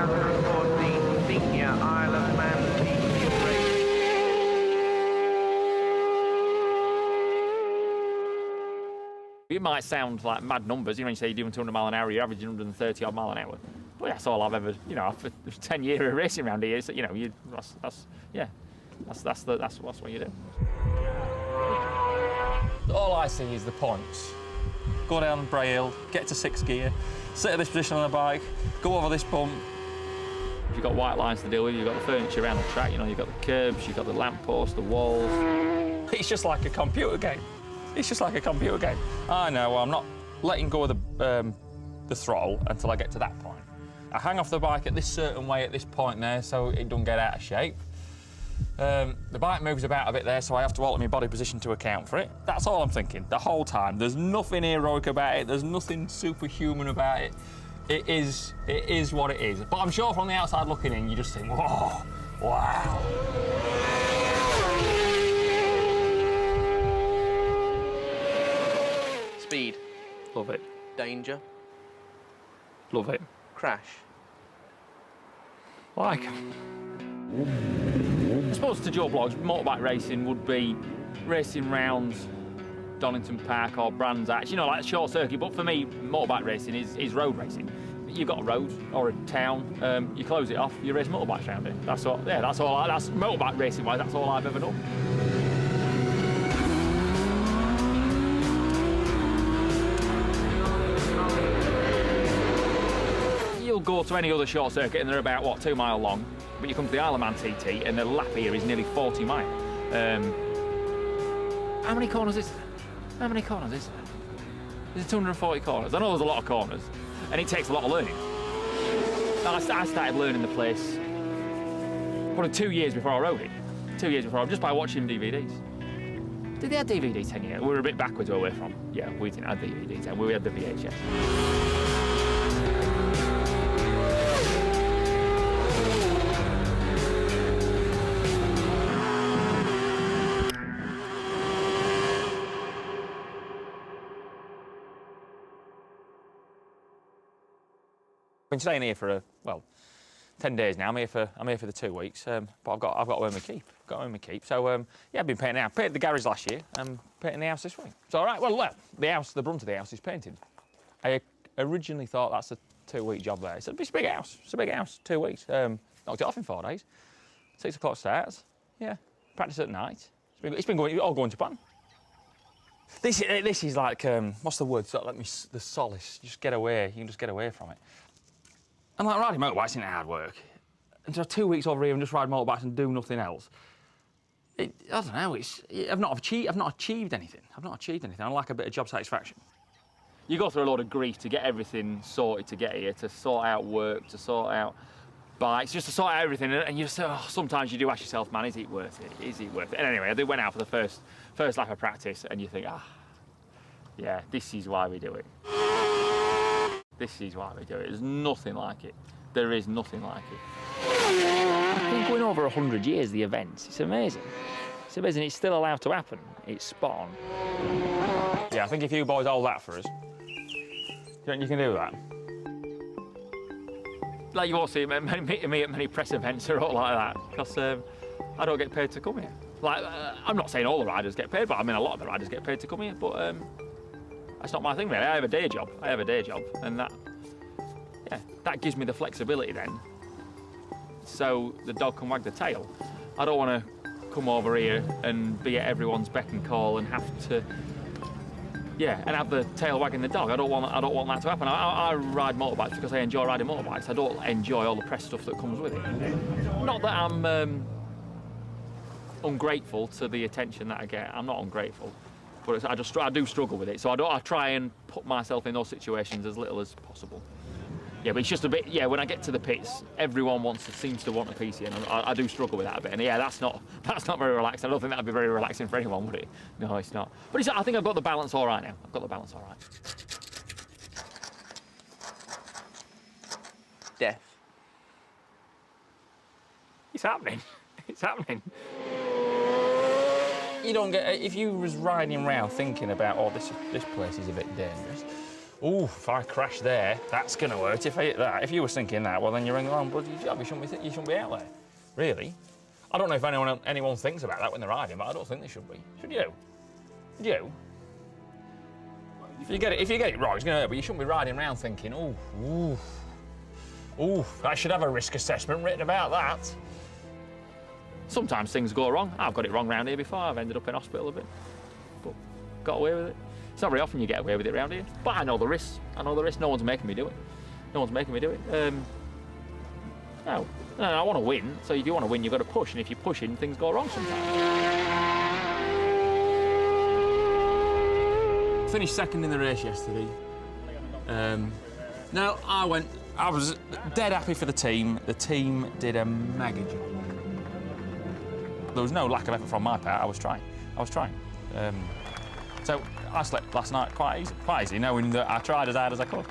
2014 Senior Isle of Man PTO race. It might sound like mad numbers, you know, when you say you're doing 200 mile an hour, you're averaging 130 odd mile an hour. But that's all I've ever, you know, after 10 years of racing around here, so, you know, that's what you do. All I see is the points. Go down Bray Hill, get to 6th gear, sit at this position on the bike, go over this bump. You've got white lines to deal with, you've got the furniture around the track, you know, you've got the curbs, you've got the lampposts, the walls. It's just like a computer game. It's just like a computer game. I know, well, I'm not letting go of the throttle until I get to that point. I hang off the bike at this certain way at this point there so it doesn't get out of shape. The bike moves about a bit there, so I have to alter my body position to account for it. That's all I'm thinking the whole time. There's nothing heroic about it. There's nothing superhuman about it. It is what it is. But I'm sure from the outside looking in, you just think, whoa, wow. Speed. Love it. Danger. Love it. Crash. Like. I suppose to Joe Bloggs, motorbike racing would be racing round Donington Park or Brands Hatch, you know, like a short circuit. But for me, motorbike racing is road racing. You've got a road or a town, you close it off, you race motorbikes around it. That's all. Yeah, that's all. That's motorbike racing wise. That's all I've ever done. You'll go to any other short circuit and they're about, what, 2 mile long, but you come to the Isle of Man TT and the lap here is nearly 40 mile. How many corners is there? How many corners is there? There's 240 corners. I know there's a lot of corners, and it takes a lot of learning. I started learning the place probably 2 years before I rode it. 2 years before, just by watching DVDs. Did they have DVDs 10 years? We were a bit backwards where we're from. Yeah, we didn't have DVDs then. We had the VHS. Been staying here for 10 days now. I'm here for the 2 weeks, but I've got to earn my keep. So yeah, I've been painting out. Painted the garage last year. I'm painting the house this week. It's all right. Well, look, the brunt of the house is painted. I originally thought that's a 2-week job there. It's a big house. It's a big house. 2 weeks. Knocked it off in 4 days. 6 o'clock starts. Yeah, practice at night. It's been all going to plan. This is like what's the word? Sort of like the solace. You just get away. You can just get away from it. And like riding motorbikes isn't hard work. And so 2 weeks over here and just ride motorbikes and do nothing else. I don't know. I've not achieved anything. I like a bit of job satisfaction. You go through a lot of grief to get everything sorted to get here, to sort out work, to sort out bikes, just to sort out everything. And you just sometimes you do ask yourself, man, is it worth it? Is it worth it? And anyway, they went out for the first lap of practice, and you think, yeah, this is why we do it. This is why we do it. There's nothing like it. There is nothing like it. I've been going over 100 years, the events. It's amazing. It's amazing. It's still allowed to happen. It's spot on. Yeah, I think if you boys hold that for us, you think you can do that? Like you won't see me at many press events or all like that, because I don't get paid to come here. Like, I'm not saying all the riders get paid, but I mean a lot of the riders get paid to come here, but that's not my thing, really. I have a day job, and that gives me the flexibility then. So the dog can wag the tail. I don't want to come over here and be at everyone's beck and call and have to, and have the tail wagging the dog. I don't want that to happen. I ride motorbikes because I enjoy riding motorbikes. I don't enjoy all the press stuff that comes with it. Not that I'm ungrateful to the attention that I get. I'm not ungrateful. But I do struggle with it, so I try and put myself in those situations as little as possible. Yeah, but it's just a bit. Yeah, when I get to the pits, everyone seems to want a piece here, and I do struggle with that a bit. And yeah, that's not very relaxed. I don't think that'd be very relaxing for anyone, would it? No, it's not. But I think I've got the balance all right now. I've got the balance all right. Death. It's happening. It's happening. You don't get, if you was riding around thinking about, this place is a bit dangerous, Ooh, if I crash there, that's going to hurt if I hit that. If you were thinking that, well, then you're in the wrong bloody job. You shouldn't be out there. Really? I don't know if anyone thinks about that when they're riding, but I don't think they should be. Should you? Should you? If you get it right, it's going to hurt, but you shouldn't be riding around thinking, ooh, I should have a risk assessment written about that. Sometimes things go wrong. I've got it wrong round here before. I've ended up in hospital a bit, but got away with it. It's not very often you get away with it around here, but I know the risks. No one's making me do it. No, I want to win. So if you want to win, you've got to push, and if you're pushing, things go wrong sometimes. Finished second in the race yesterday. No, I was dead happy for the team. The team did a mega job. There was no lack of effort from my part. I was trying. So I slept last night quite easy, knowing that I tried as hard as I could.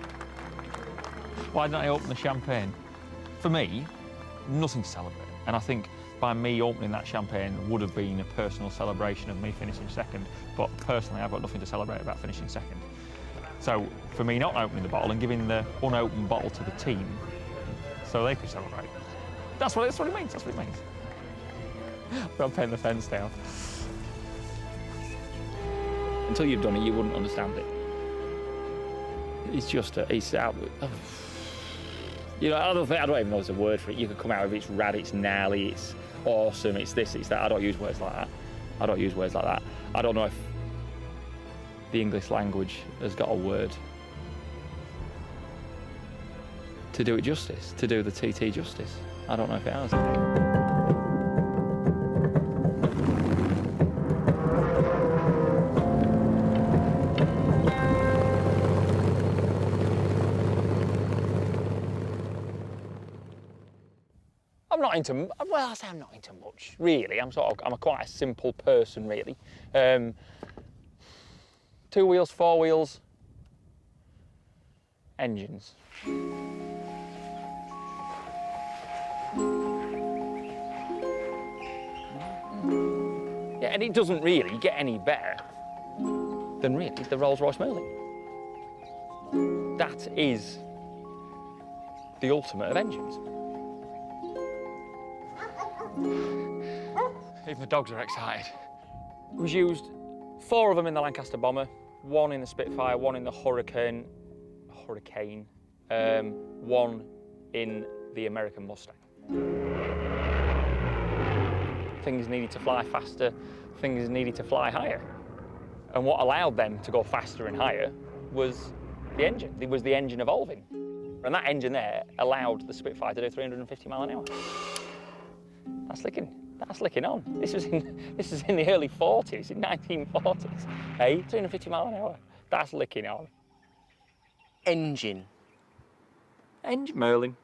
Why didn't I open the champagne? For me, nothing to celebrate. And I think by me opening that champagne would have been a personal celebration of me finishing second. But personally, I've got nothing to celebrate about finishing second. So for me not opening the bottle and giving the unopened bottle to the team so they could celebrate. That's what it means. I'm paying the fence down. Until you've done it, you wouldn't understand it. It's out. You know, I don't even know if there's a word for it. You could come out with it's rad, it's gnarly, it's awesome, it's this, it's that. I don't use words like that. I don't know if the English language has got a word to do it justice, to do the TT justice. I don't know if it has. Well, I say I'm not into much, really. I'm quite a simple person, really. 2 wheels, 4 wheels, engines. Yeah, and it doesn't really get any better than really the Rolls-Royce Merlin. That is the ultimate of engines. Even the dogs are excited. It was used 4 of them in the Lancaster Bomber, 1 in the Spitfire, 1 in the Hurricane, 1 in the American Mustang. Things needed to fly faster, things needed to fly higher. And what allowed them to go faster and higher was the engine. It was the engine evolving. And that engine there allowed the Spitfire to do 350 mile an hour. That's licking on. This is in the early 40s, in 1940s. Hey, 350 mile an hour. That's licking on. Engine. Merlin.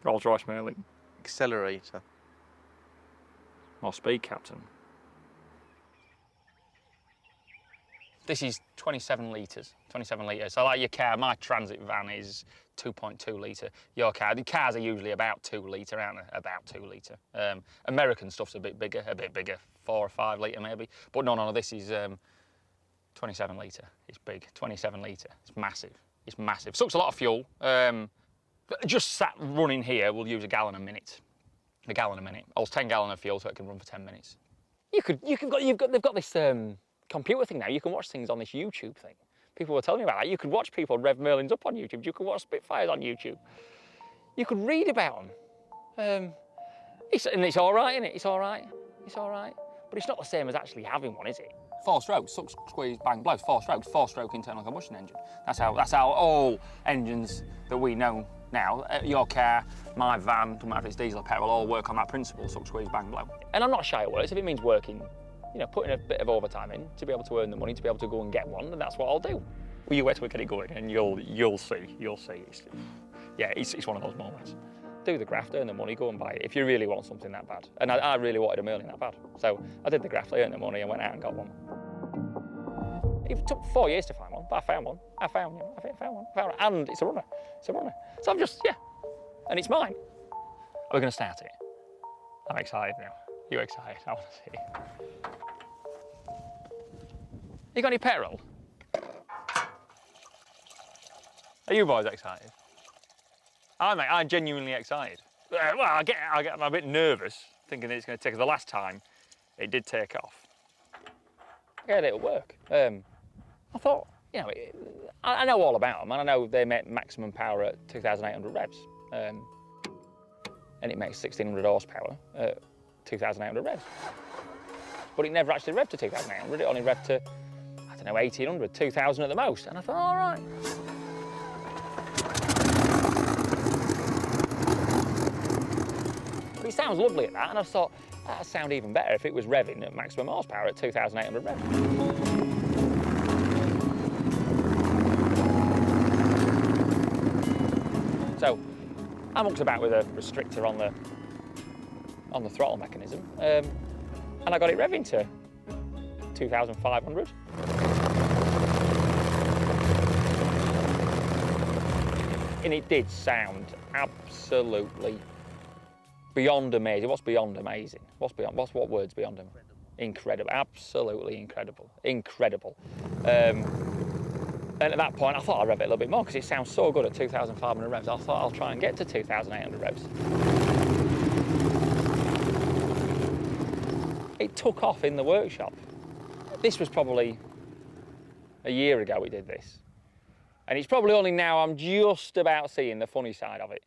Rolls-Royce Merlin. Accelerator. More speed, Captain. This is 27 litres. So like your car, my Transit van is 2.2 litre. Your car, the cars are usually about 2 litre, aren't they? About 2 litre. American stuff's a bit bigger, 4 or 5 litre maybe. But no, this is 27 litre. It's big, 27 litre. It's massive. Sucks a lot of fuel. Just sat running here, we'll use a gallon a minute. I was 10 gallons of fuel, so it can run for 10 minutes. They've got this computer thing now. You can watch things on this YouTube thing. People were telling me about that. You could watch people rev Merlins up on YouTube. You could watch Spitfires on YouTube. You could read about them. It's all right, isn't it? It's all right. But it's not the same as actually having one, is it? 4 strokes, suck, squeeze, bang, blow. 4 strokes, 4-stroke internal combustion engine. That's how all engines that we know now, your car, my van, doesn't matter if it's diesel or petrol, all work on that principle, suck, squeeze, bang, blow. And I'm not shy at work, so if it means working, putting a bit of overtime in to be able to earn the money, to be able to go and get one, then that's what I'll do. Well, you wait till we get it going, and you'll see. It's one of those moments. Do the graft, earn the money, go and buy it if you really want something that bad. And I really wanted a Merlin that bad, so I did the graft, I earned the money, and went out and got one. It took 4 years to find one, but I found one. I found one, and it's a runner. So I'm just, and it's mine. Are we going to start it? I'm excited now. You excited? I want to see it. You got any petrol? Are you boys excited? I'm genuinely excited. Well, I'm a bit nervous, thinking that it's going to take us. The last time, it did take off. Yeah, it'll work. I thought, you know, I know all about them, and I know they make maximum power at 2,800 revs. And it makes 1,600 horsepower at 2,800 revs. But it never actually revved to 2,800, it only revved to, I don't know, 1,800, 2,000 at the most. And I thought, all right. But it sounds lovely at that, and I thought, that'd sound even better if it was revving at maximum horsepower at 2,800 revs. So I mucked about with a restrictor on the throttle mechanism, and I got it revving to 2,500. And it did sound absolutely beyond amazing. What's beyond amazing? What word's beyond amazing? Incredible, absolutely incredible, incredible. And at that point, I thought I'd rev it a little bit more because it sounds so good at 2,500 revs. I thought I'll try and get to 2,800 revs. It took off in the workshop. This was probably a year ago we did this. And it's probably only now I'm just about seeing the funny side of it.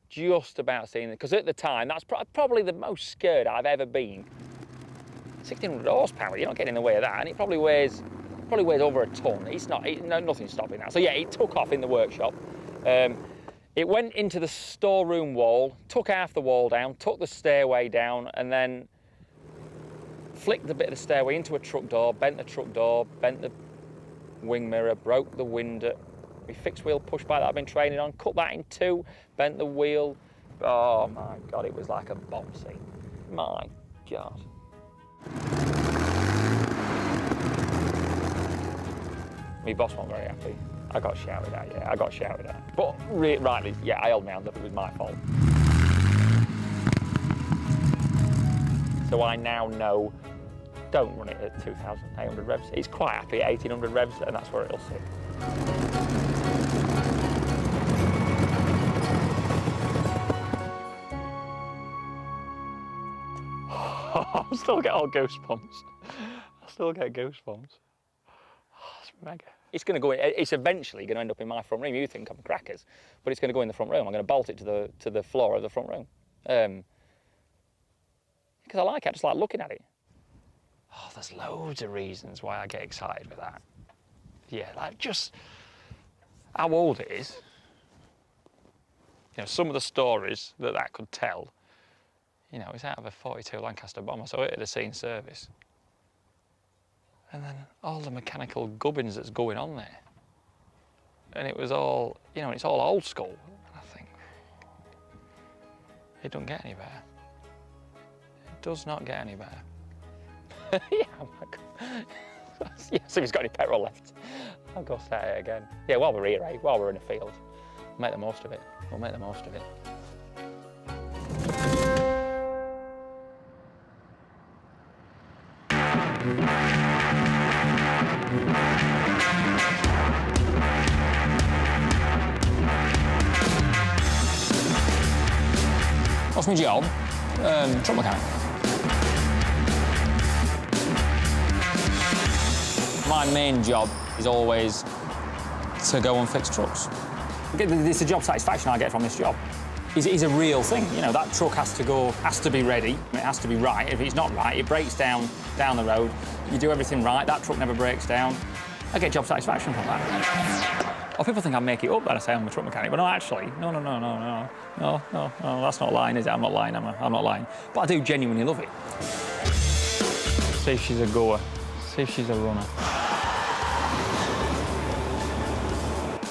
Just about seeing it. Because at the time, that's probably the most scared I've ever been. 1,600 horsepower, you're not getting in the way of that. And it probably weighs over a ton. Nothing's stopping that. So yeah, it took off in the workshop. It went into the storeroom wall, took half the wall down, took the stairway down, and then flicked a bit of the stairway into a truck door, bent the truck door, bent the wing mirror, broke the window, my fixed wheel push bike that I've been training on, cut that in two, bent the wheel. Oh my God, it was like a bomb scene. My God. My boss wasn't very happy. I got shouted at, yeah, I got shouted at. But rightly, yeah, I held my hand up, it was my fault. So I now know, don't run it at 2,800 revs. It's quite happy at 1,800 revs, and that's where it'll sit. I still get all goosebumps. I still get goosebumps. It's mega. It's going to go in, it's eventually going to end up in my front room. You think I'm crackers, but it's going to go in the front room. I'm going to bolt it to the floor of the front room. Because I like it, I just like looking at it. Oh, there's loads of reasons why I get excited with that. Yeah, like just how old it is. You know, some of the stories that could tell. You know, it's out of a 42 Lancaster bomber, so it had seen service. And then all the mechanical gubbins that's going on there. And it was all, you know, it's all old school. And I think, it doesn't get any better. It does not get any better. Yeah, oh my God. Yeah, so if he's got any petrol left, I'll go start it again. Yeah, while we're here, while we're in the field, we'll make the most of it. We'll make the most of it. What's my job? Truck mechanic. My main job is always to go and fix trucks. It's the job satisfaction I get from this job. It's a real thing. You know, that truck has to be ready, it has to be right. If it's not right, it breaks down the road. You do everything right, that truck never breaks down. I get job satisfaction from that. Or people think I make it up that I say I'm a truck mechanic, but no, actually, no, that's not lying, is it? I'm not lying, am I? I'm not lying. But I do genuinely love it. See if she's a goer. See if she's a runner.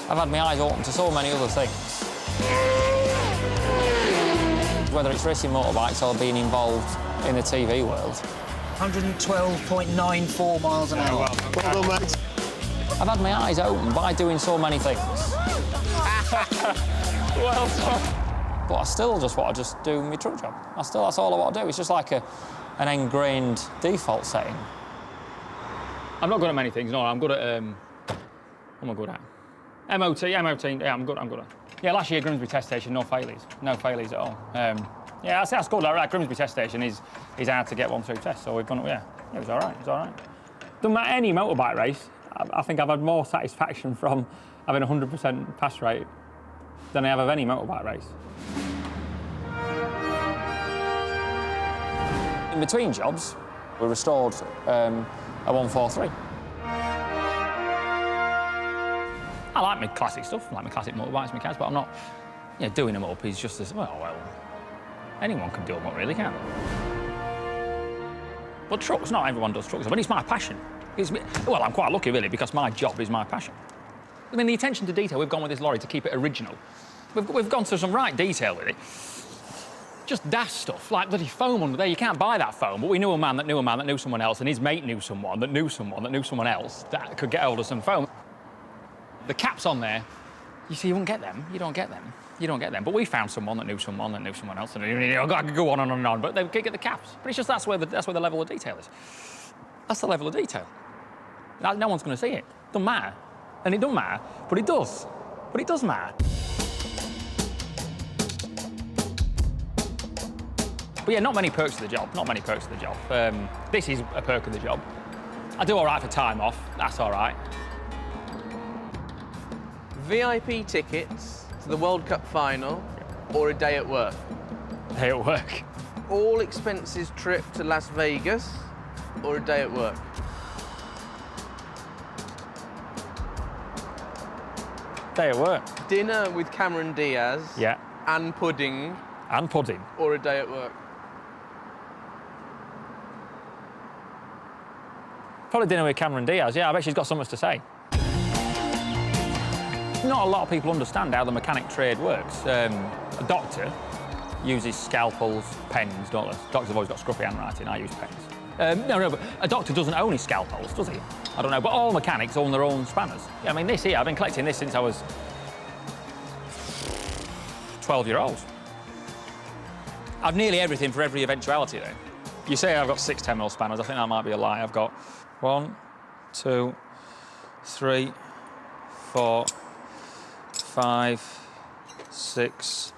I've had my eyes open to so many other things. Whether it's racing motorbikes or being involved in the TV world. 112.94 miles an hour. Well done, mate. I've had my eyes open by doing so many things. Well done. But I still just want to just do my truck job. That's all I want to do. It's just like an ingrained default setting. I'm not good at many things, no. I'm good at, what am I good at? MOT, yeah, I'm good. Yeah, last year Grimsby test station, no failures at all. Yeah, that's good. That Grimsby test station is hard to get one through test, so we've gone. Yeah, it was all right. Done any motorbike race, I think I've had more satisfaction from having a 100% pass rate than I have of any motorbike race. In between jobs, we restored a 143. I like my classic stuff, I like my classic motorbikes, my cars, but I'm not, doing them up is just as, well, anyone can do them up, really, can't they? But trucks, not everyone does trucks, but it's my passion. Well, I'm quite lucky, really, because my job is my passion. I mean, the attention to detail we've gone with this lorry to keep it original. We've gone to some right detail with it. Just daft stuff, like bloody foam under there. You can't buy that foam, but we knew a man that knew a man that knew someone else, and his mate knew someone that knew someone that knew someone else that could get hold of some foam. The caps on there, you see, you won't get them. You don't get them. But we found someone that knew someone that knew someone else, and I could go on and on, but they can't get the caps. But it's just that's where the level of detail is. That's the level of detail. No one's going to see it. Doesn't matter. And it doesn't matter, but it does. But it does matter. But yeah, not many perks of the job. This is a perk of the job. I do all right for time off. That's all right. VIP tickets to the World Cup final or a day at work? Day at work. All expenses trip to Las Vegas or a day at work? Day at work. Dinner with Cameron Diaz. Yeah. And pudding. And pudding. Or a day at work? Probably dinner with Cameron Diaz. Yeah, I bet she's got something to say. Not a lot of people understand how the mechanic trade works. A doctor uses scalpels, pens, don't they? Doctors have always got scruffy handwriting. I use pens. No, but a doctor doesn't own his scalpels, does he? I don't know, but all mechanics own their own spanners. Yeah, I mean, this here, I've been collecting this since I was 12-year-old. I've nearly everything for every eventuality, though. You say I've got 6 10mm spanners. I think that might be a lie. I've got 1, 2, 3, 4, 5, 6,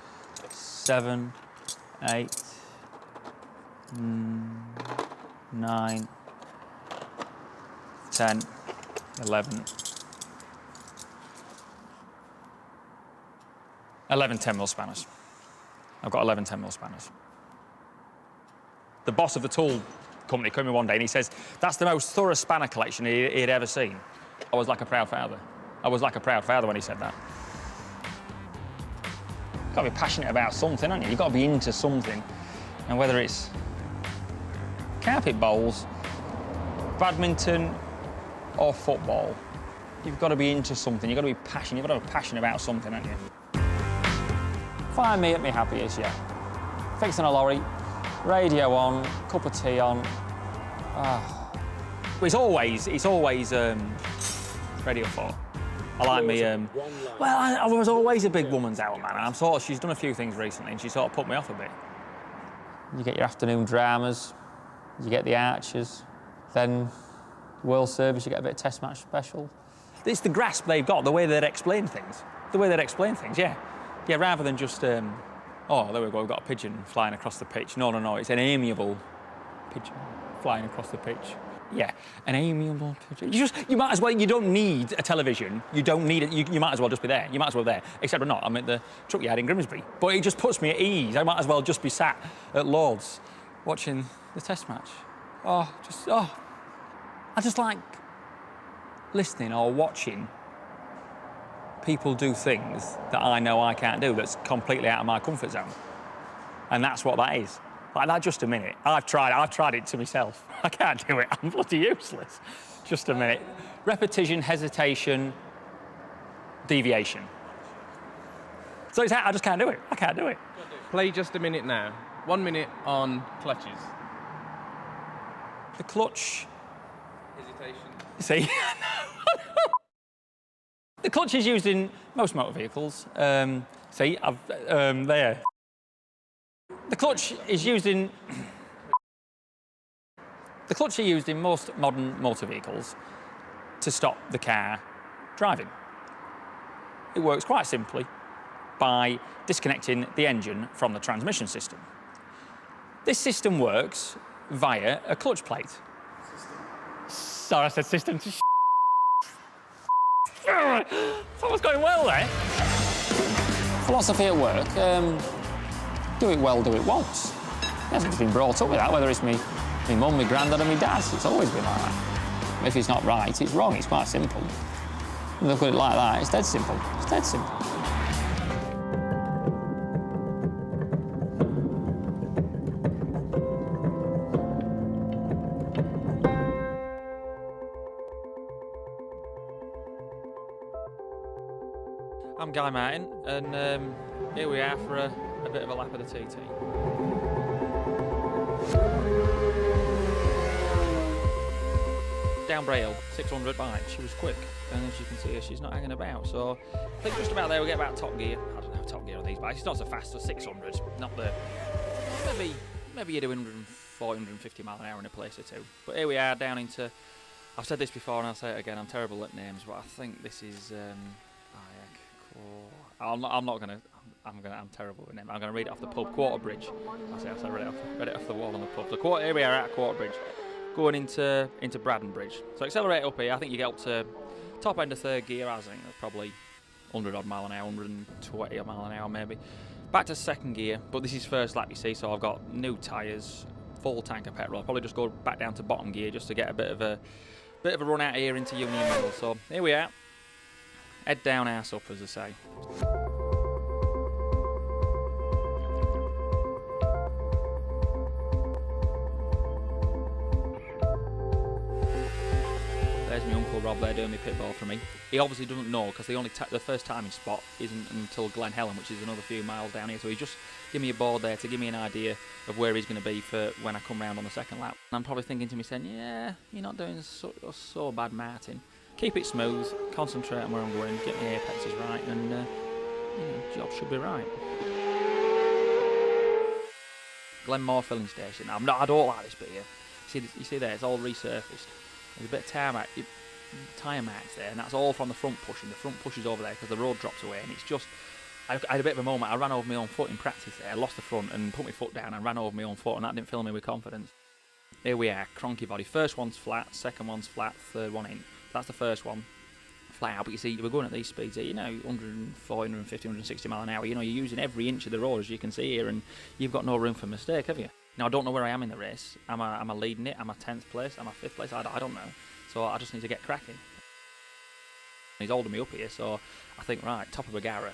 7, 8, 9, 10, 11. 11 10mm spanners. I've got 11 10mm spanners. The boss of the tool company came in one day and he says, that's the most thorough spanner collection he'd ever seen. I was like a proud father. I was like a proud father when he said that. You've got to be passionate about something, haven't you? You've got to be into something. And whether it's carpet bowls, badminton, or football, you've got to be into something. You've got to be passionate. You've got to have a passion about something, haven't you? Find me at my happiest, yeah. Fixing a lorry, radio on, cup of tea on. It's always Radio 4. I like me. Well, I was always a big woman's hour man. She's done a few things recently, and she sort of put me off a bit. You get your afternoon dramas, you get the Archers, then World Service, you get a bit of Test Match Special. It's the grasp they've got, the way they'd explain things. Yeah. Yeah, rather than just, oh, there we go, we've got a pigeon flying across the pitch. No, it's an amiable pigeon flying across the pitch. Yeah, an amiable pigeon. You might as well, you don't need a television. You don't need it, you might as well just be there. You might as well be there, except I'm not, I'm at the truck yard in Grimsby. But it just puts me at ease. I might as well just be sat at Lord's watching the Test match. I just like listening or watching people do things that I know I can't do, that's completely out of my comfort zone. And that's what that is. Like that, just a minute. I've tried it to myself. I can't do it, I'm bloody useless. Just a minute. Repetition, hesitation, deviation. So it's, I just can't do it. I can't do it. Play just a minute now. 1 minute on clutches. The clutch. Hesitation. See? The clutch is used in most motor vehicles. See, there. The clutch is used in... The clutch are used in most modern motor vehicles to stop the car driving. it works quite simply by disconnecting the engine from the transmission system. This system works via a clutch plate. Sorry, I said system to Someone's going well there. Philosophy at work, do it well, do it once. It hasn't just been brought up with that, whether it's me mum, my granddad and my dad. It's always been like that. If it's not right, it's wrong. It's quite simple. Look at it like that, it's dead simple. It's dead simple. I'm Guy Martin, and here we are for a bit of a lap of the TT. Down Braille, 600 bike. She was quick, and as you can see her, she's not hanging about. So I think just about there we get about top gear. I don't know top gear on these bikes. It's not so fast as 600. Not the maybe you're doing 140, 150 mile an hour in a place or two. But here we are down into. I've said this before, and I'll say it again. I'm terrible at names, but I think this is. I'm terrible with names. I'm gonna read it off the pub. Quarter Bridge. I read it off the wall on the pub. So here we are at Quarter Bridge, going into Braddon Bridge. So accelerate up here. I think you get up to top end of third gear. I think that's probably 100 odd mile an hour, 120 odd mile an hour maybe. Back to second gear, but this is first lap, you see. So I've got new tyres, full tank of petrol. I'll probably just go back down to bottom gear just to get a bit of a run out here into Union Mill. So here we are. Head down, ass up, as I say. There's my Uncle Rob there doing my pit ball for me. He obviously doesn't know because the first timing spot isn't until Glen Helen, which is another few miles down here. So he just give me a board there to give me an idea of where he's going to be for when I come round on the second lap. And I'm probably thinking to me saying, yeah, you're not doing so bad, Martin. Keep it smooth, concentrate on where I'm going, get my apexes right, and job should be right. Glenmore filling station. I don't like this bit here. You see there, it's all resurfaced. There's a bit of tyre marks there, and that's all from the front pushing. The front pushes over there because the road drops away, and it's just. I had a bit of a moment. I ran over my own foot in practice there. I lost the front and put my foot down and ran over my own foot, and that didn't fill me with confidence. Here we are, cronky body. First one's flat, second one's flat, third one in. That's the first one, flat out. But you see, we're going at these speeds here, 140, 150, 160 mile an hour. You're using every inch of the road, as you can see here, and you've got no room for mistake, have you? Now, I don't know where I am in the race. Am I leading it? Am I 10th place? Am I 5th place? I don't know. So I just need to get cracking. He's holding me up here, so I think, right, top of Bagara.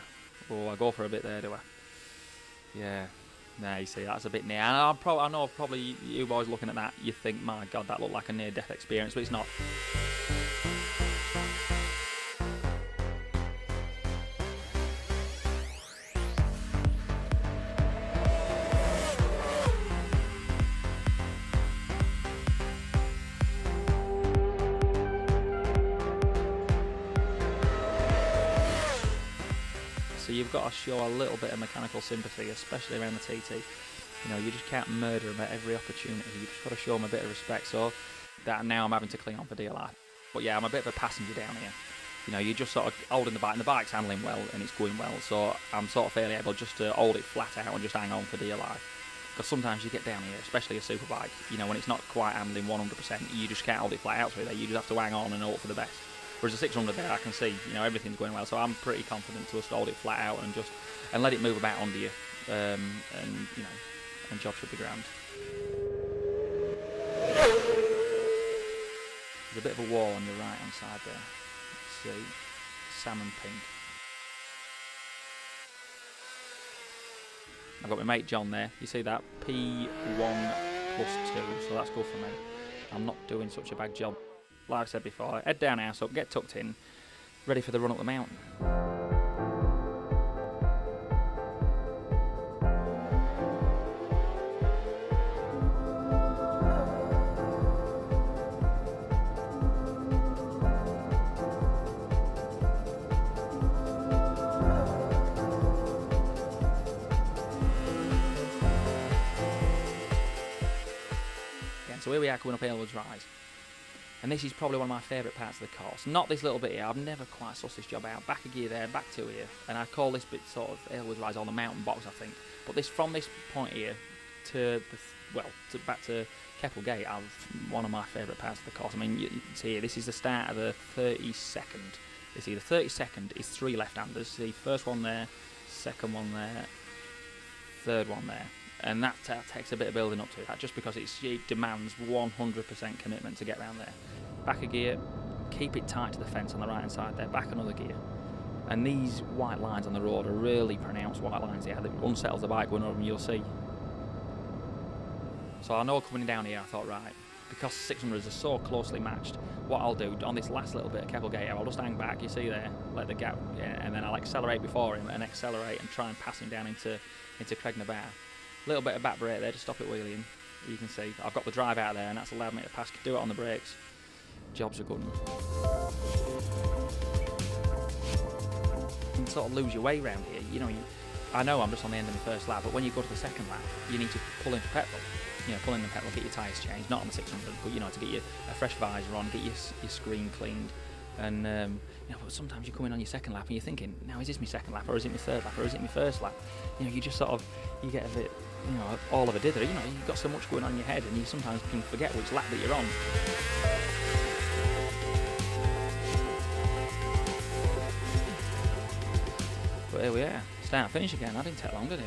Oh, I go for a bit there, do I? Yeah. Nah, you see, that's a bit near. And I know probably you boys looking at that, you think, my God, that looked like a near-death experience, but it's not. So you've got to show a little bit of mechanical sympathy, especially around the TT. You just can't murder them at every opportunity. You just got to show them a bit of respect. So that now I'm having to cling on for dear life. But yeah, I'm a bit of a passenger down here. You're just sort of holding the bike, and the bike's handling well, and it's going well. So I'm sort of fairly able just to hold it flat out and just hang on for dear life. Because sometimes you get down here, especially a super bike, when it's not quite handling 100%, you just can't hold it flat out through there. You just have to hang on and hope for the best. Whereas the 600 there, I can see, everything's going well, so I'm pretty confident to just hold it flat out and let it move about under you, and job should be grand. There's a bit of a wall on your right hand side there. Let's see, salmon pink. I've got my mate John there. You see that? P1 plus 2, so that's good for me. I'm not doing such a bad job. Like I said before, head down, house up, get tucked in, ready for the run up the mountain. Again, so here we are coming up Aylwards Rise. And this is probably one of my favourite parts of the course. Not this little bit here, I've never quite sussed this job out. Back a gear there, back two here. And I call this bit sort of Aylward Rise on the mountain box, I think. But this, from this point here to, back to Keppel Gate, one of my favourite parts of the course. I mean, you can see here, this is the start of the 32nd. You see, the 32nd is 3 left-handers. See, first one there, second one there, third one there. And that takes a bit of building up to that, just because it demands 100% commitment to get around there. Back a gear, keep it tight to the fence on the right-hand side there, back another gear. And these white lines on the road are really pronounced white lines here. That unsettles the bike going over them, you'll see. So I know coming down here, I thought, right, because 600s are so closely matched, what I'll do on this last little bit of Keppel Gate, I'll just hang back, you see there, let the gap, and then I'll accelerate before him and accelerate and try and pass him down into Cregner Bar. Little bit of back brake there to stop it wheeling. You can see I've got the drive out there, and that's allowed me to pass. Do it on the brakes. Job's a good one. You can sort of lose your way around here. You know, I know I'm just on the end of my first lap, but when you go to the second lap, you need to pull into petrol. You know, pull in the petrol, get your tyres changed, not on the 600, but you know, to get a fresh visor on, get your screen cleaned. And you know, but sometimes you come in on your second lap and you're thinking, now is this my second lap, or is it my third lap, or is it my first lap? You know, you just sort of, you get a bit, you know, all of a dither. You know, you've got so much going on in your head, and you sometimes can forget which lap that you're on. But here we are, start and finish again. That didn't take long, did it?